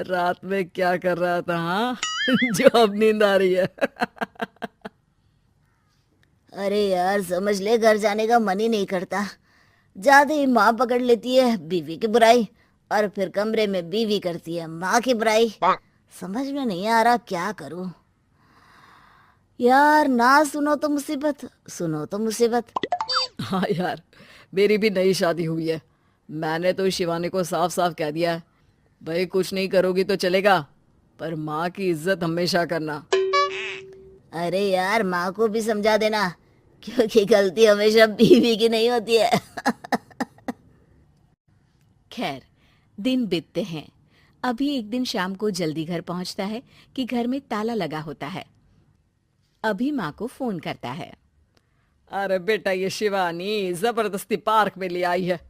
रात में क्या कर रहा था? हाँ जो अब नींद आ रही है। अरे यार, समझ ले, घर जाने का मन ही नहीं करता। जाते ही माँ पकड़ लेती है बीवी की बुराई, और फिर कमरे में बीवी करती है माँ की बुराई। समझ में नहीं आ रहा क्या करूं। यार, ना सुनो तो मुसीबत, सुनो तो मुसीबत। हाँ यार, मेरी भी नई शादी हुई है। मैंने तो शिवानी को साफ साफ कह दिया है, भाई कुछ नहीं करोगी तो चलेगा, पर माँ की इज्जत हमेशा करना। अरे यार, माँ को भी समझा देना, क्योंकि गलती हमेशा बीवी की नहीं होती है। खैर, दिन बीतते हैं। अभी एक दिन शाम को जल्दी घर पहुंचता है कि घर में ताला लगा होता है। अभी माँ को फोन करता है। अरे बेटा, ये शिवानी जबरदस्ती पार्क में ले आई है।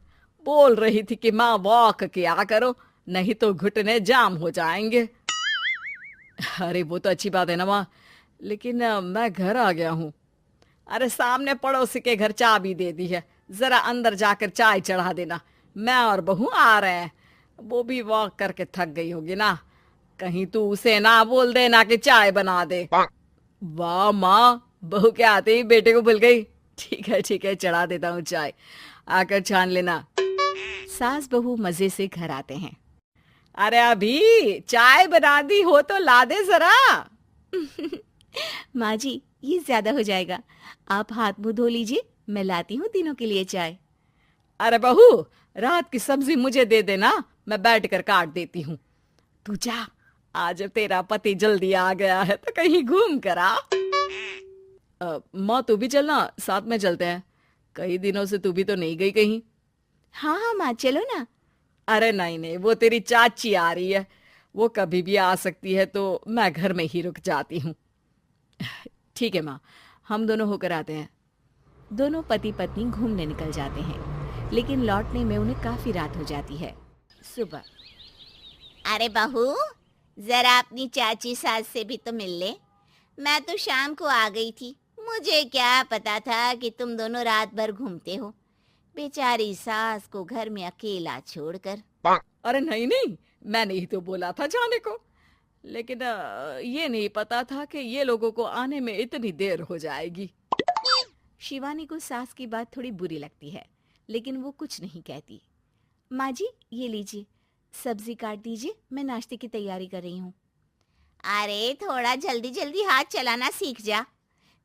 बोल रही थी कि माँ वॉक किया करो, नहीं तो घुटने जाम हो जाएंगे। अरे वो तो अच्छी बात है ना माँ, लेकिन मैं घर आ गया हूँ। अरे सामने पड़ोसी के घर चाबी दे दी है, जरा अंदर जाकर चाय चढ़ा देना। मैं और बहू आ रहे हैं। वो भी वॉक करके थक गई होगी ना, कहीं तू उसे ना बोल देना कि चाय बना दे। वाह माँ, बहू के आते ही बेटे को भूल गई। ठीक है, चढ़ा देता हूँ चाय, आकर छान लेना। सास बहू मजे से घर आते हैं। अरे अभी चाय बना दी हो तो ला दे जरा। माँ जी, ये ज्यादा हो जाएगा। आप हाथ मुंह धो लीजिए, मैं लाती हूँ तीनों के लिए चाय। अरे बहू, रात की सब्जी मुझे दे देना, मैं बैठ कर काट देती हूँ। तू जा, आज तेरा पति जल्दी आ गया है तो कहीं घूम कर आ। माँ तू भी चलना, साथ में चलते हैं। कई दिनों से तू भी तो नहीं गई कहीं। हाँ हाँ माँ, चलो ना। अरे नहीं नहीं, वो तेरी चाची आ रही है, वो कभी भी आ सकती है, तो मैं घर में ही रुक जाती हूँ। ठीक है माँ, हम दोनों होकर आते हैं। दोनों पति पत्नी घूमने निकल जाते हैं, लेकिन लौटने में उन्हें काफी रात हो जाती है। सुबह। अरे बहू, जरा अपनी चाची सास से भी तो मिल ले। मैं तो शाम को आ गई थी, मुझे क्या पता था कि तुम दोनों रात भर घूमते हो। बेचारी सास को घर में अकेला छोड़कर। अरे नहीं नहीं, मैंने ही तो बोला था जाने को, लेकिन ये नहीं पता था कि ये लोगों को आने में इतनी देर हो जाएगी। शिवानी को सास की बात थोड़ी बुरी लगती है, लेकिन वो कुछ नहीं कहती। माँ जी, ये लीजिए, सब्जी काट दीजिए, मैं नाश्ते की तैयारी कर रही हूँ। अरे थोड़ा जल्दी जल्दी हाथ चलाना सीख जा।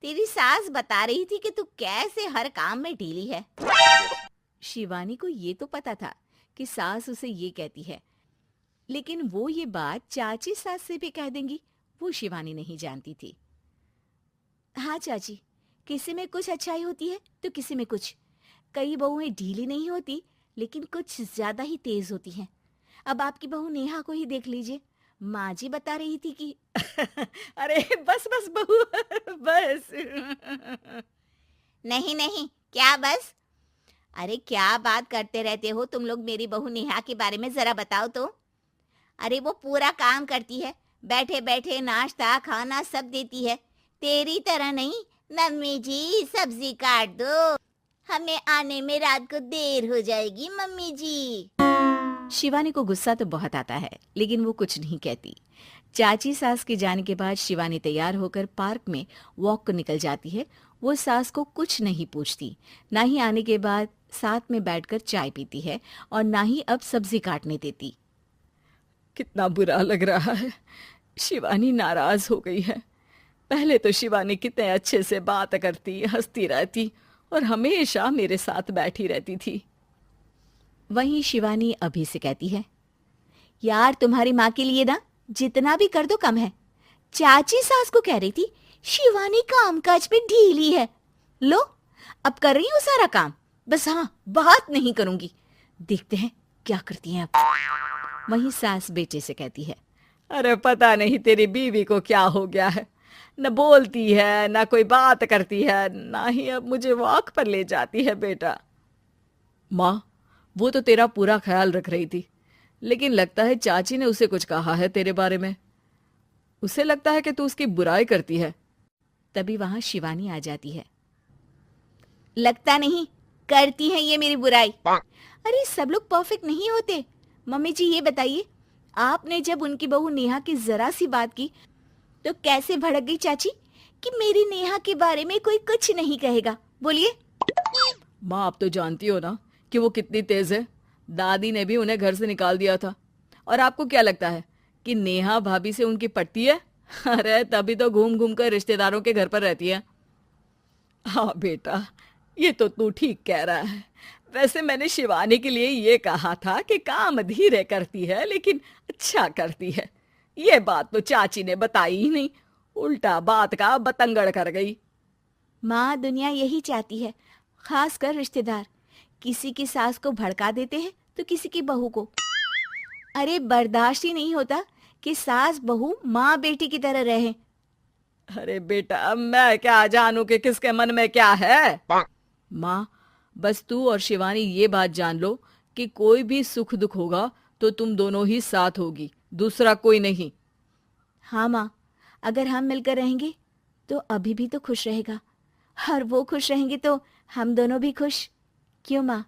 तेरी सास बता रही थी कि तू कैसे हर काम में ढीली है। शिवानी को ये तो पता था कि सास उसे ये कहती है, लेकिन वो ये बात चाची सास से भी कह देंगी, वो शिवानी नहीं जानती थी। हाँ चाची, किसी में कुछ अच्छाई होती है तो किसी में कुछ। कई बहुएं ढीली नहीं होती, लेकिन कुछ ज्यादा ही तेज होती हैं। अब आपकी बहू नेहा को ही देख लीजिए। माँ जी बता रही थी कि अरे बस बस बहू, बस। नहीं नहीं, क्या बस? अरे क्या बात करते रहते हो तुम लोग मेरी बहू नेहा के बारे में, जरा बताओ तो। अरे वो पूरा काम करती है, बैठे बैठे नाश्ता खाना सब देती है। तेरी तरह नहीं। मम्मी जी सब्जी काट दो, हमें आने में रात को देर हो जाएगी मम्मी जी। शिवानी को गुस्सा तो बहुत आता है, लेकिन वो कुछ नहीं कहती। चाची सास के जाने के बाद शिवानी तैयार होकर पार्क में वॉक को निकल जाती है। वो सास को कुछ नहीं पूछती, ना ही आने के बाद साथ में बैठकर चाय पीती है, और ना ही अब सब्जी काटने देती। कितना बुरा लग रहा है, शिवानी नाराज हो गई है। पहले तो शिवानी कितने अच्छे से बात करती, हंसती रहती और हमेशा मेरे साथ बैठी रहती थी। वहीं शिवानी अभी से कहती है, यार तुम्हारी माँ के लिए ना जितना भी कर दो कम है। चाची सास को कह रही थी शिवानी कामकाज में ढीली है। लो, अब कर रही हूँ सारा काम, बस हाँ बात नहीं करूंगी। देखते हैं क्या करती हैं अब। वहीं सास बेटे से कहती है, अरे पता नहीं तेरी बीवी को क्या हो गया है, न बोलती है न कोई बात करती है, ना ही अब मुझे वॉक पर ले जाती है। बेटा, माँ वो तो तेरा पूरा ख्याल रख रही थी, लेकिन लगता है चाची ने उसे कुछ कहा है तेरे बारे में। उसे लगता है कि तू उसकी बुराई करती है। तभी वहां शिवानी आ जाती है। लगता नहीं, करती है ये मेरी बुराई। अरे सब लोग परफेक्ट नहीं होते। मम्मी जी ये बताइए, आपने जब उनकी बहू नेहा की जरा सी बात की तो कैसे भड़क गई चाची कि मेरी नेहा के बारे में कोई कुछ नहीं कहेगा। बोलिए। माँ, आप तो जानती हो ना कि वो कितनी तेज है। दादी ने भी उन्हें घर से निकाल दिया था। और आपको क्या लगता है कि नेहा भाभी से उनकी पटती है? अरे तभी तो घूम घूम कर रिश्तेदारों के घर पर रहती है। हाँ बेटा, ये तो तू ठीक कह रहा है। वैसे मैंने शिवानी के लिए ये कहा था कि काम धीरे करती है लेकिन अच्छा करती है। ये बात तो चाची ने बताई ही नहीं, उल्टा बात का बतंगड़ कर गई। माँ, दुनिया यही चाहती है, खासकर रिश्तेदार। किसी की सास को भड़का देते हैं तो किसी की बहू को। अरे बर्दाश्त ही नहीं होता कि सास बहू माँ बेटी की तरह रहे। अरे बेटा, मैं क्या जानू कि किसके मन में क्या है। माँ, बस तू और शिवानी ये बात जान लो कि कोई भी सुख दुख होगा तो तुम दोनों ही साथ होगी, दूसरा कोई नहीं। हाँ माँ, अगर हम मिलकर रहेंगे तो अभी भी तो खुश रहेगा, और वो खुश रहेंगे तो हम दोनों भी खुश। क्यों माँ?